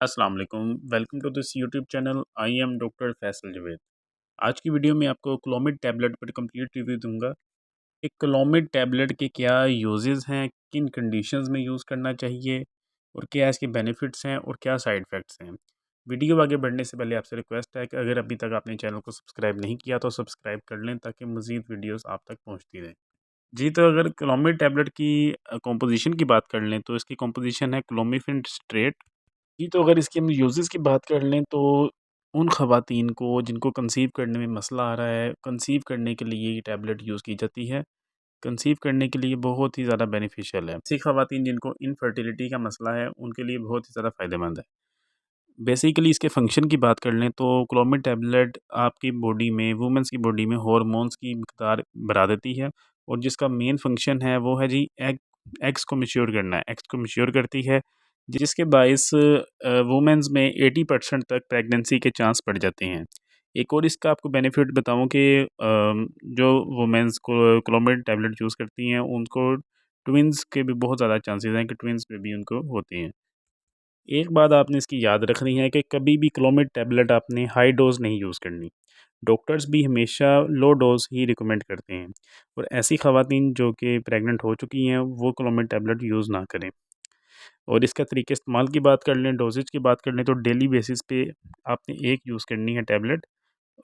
अस्सलाम वालेकुम। Welcome to this YouTube channel. I am doctor Faisal Javed. आज की वीडियो में आपको क्लोमिड टैबलेट पर कंप्लीट रिव्यू दूंगा। एक क्लोमिड टैबलेट के क्या यूजेस हैं, किन कंडीशंस में यूज़ करना चाहिए और क्या इसके बेनिफिट्स हैं और क्या साइड इफ़ेक्ट्स हैं। वीडियो आगे बढ़ने से पहले आपसे रिक्वेस्ट है कि अगर अभी तक आपने चैनल को सब्सक्राइब नहीं किया तो सब्सक्राइब कर लें ताकि मज़ीद वीडियोस आप तक पहुंचती रहें। जी, तो अगर क्लोमिड टैबलेट की कंपोजिशन की बात कर लें तो इसकी कंपोजिशन है क्लोमिफेन स्ट्रेट। जी, तो अगर इसके हम यूज़ेज़ की बात कर लें तो उन ख़वातीन को जिनको कंसीव करने में मसला आ रहा है, कंसीव करने के लिए ये टैबलेट यूज़ की जाती है। कंसीव करने के लिए बहुत ही ज़्यादा बेनिफिशियल है। ऐसी ख़वातीन जिनको इनफर्टिलिटी का मसला है, उनके लिए बहुत ही ज़्यादा फ़ायदेमंद है। बेसिकली इसके फ़ंक्शन की बात कर लें तो क्लोमिड टैबलेट आपकी बॉडी में, वुमेन्स की बॉडी में हार्मोन्स की मिक़दार बढ़ा देती है और जिसका मेन फ़ंक्शन है वो है जी एग्स को मैच्योर करना है, एग्स को मैच्योर करती है, जिसके बाइस वुमेन्स में 80% तक प्रेगनेंसी के चांस बढ़ जाते हैं। एक और इसका आपको बेनिफिट बताऊँ कि जो वुमेन्स को क्लोमिड टैबलेट यूज़ करती हैं, उनको ट्विन्स के भी बहुत ज़्यादा चांसेज़ हैं कि ट्विन्स बेबी उनको होते हैं। एक बात आपने इसकी याद रखनी है कि कभी भी क्लोमिड टैबलेट आपने हाई डोज़ नहीं यूज़ करनी। डॉक्टर्स भी हमेशा लो डोज़ ही रिकमेंड करते हैं और ऐसी ख़वातीन जो कि प्रेग्नेंट हो चुकी हैं, वो क्लोमिड टैबलेट यूज़ ना करें। और इसका तरीके इस्तेमाल की बात कर लें, डोज़ेज की बात कर लें तो डेली बेसिस पे आपने एक यूज़ करनी है टैबलेट,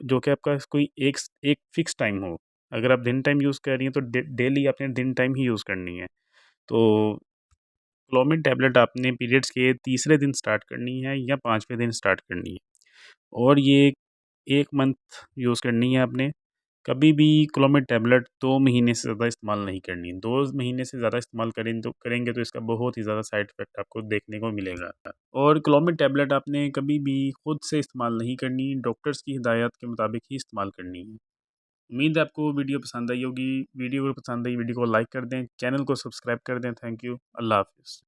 जो कि आपका कोई एक फ़िक्स टाइम हो। अगर आप दिन टाइम यूज़ कर रही हैं तो डेली आपने दिन टाइम ही यूज़ करनी है। तो क्लोमिड टैबलेट आपने पीरियड्स के तीसरे दिन स्टार्ट करनी है या 5वें दिन स्टार्ट करनी है और ये 1 मंथ यूज़ करनी है आपने। कभी भी क्लोमिड टैबलेट 2 महीने से ज़्यादा इस्तेमाल नहीं करनी है। 2 महीने से ज़्यादा इस्तेमाल करेंगे तो इसका बहुत ही ज़्यादा साइड इफ़ेक्ट आपको देखने को मिलेगा। और क्लोमिड टैबलेट आपने कभी भी खुद से इस्तेमाल नहीं करनी, डॉक्टर्स की हिदायत के मुताबिक ही इस्तेमाल करनी है। उम्मीद है आपको वीडियो पसंद आई होगी। वीडियो अगर पसंद आई, वीडियो को लाइक कर दें, चैनल को सब्सक्राइब कर दें। Thank you. अल्लाह हाफ़िज़।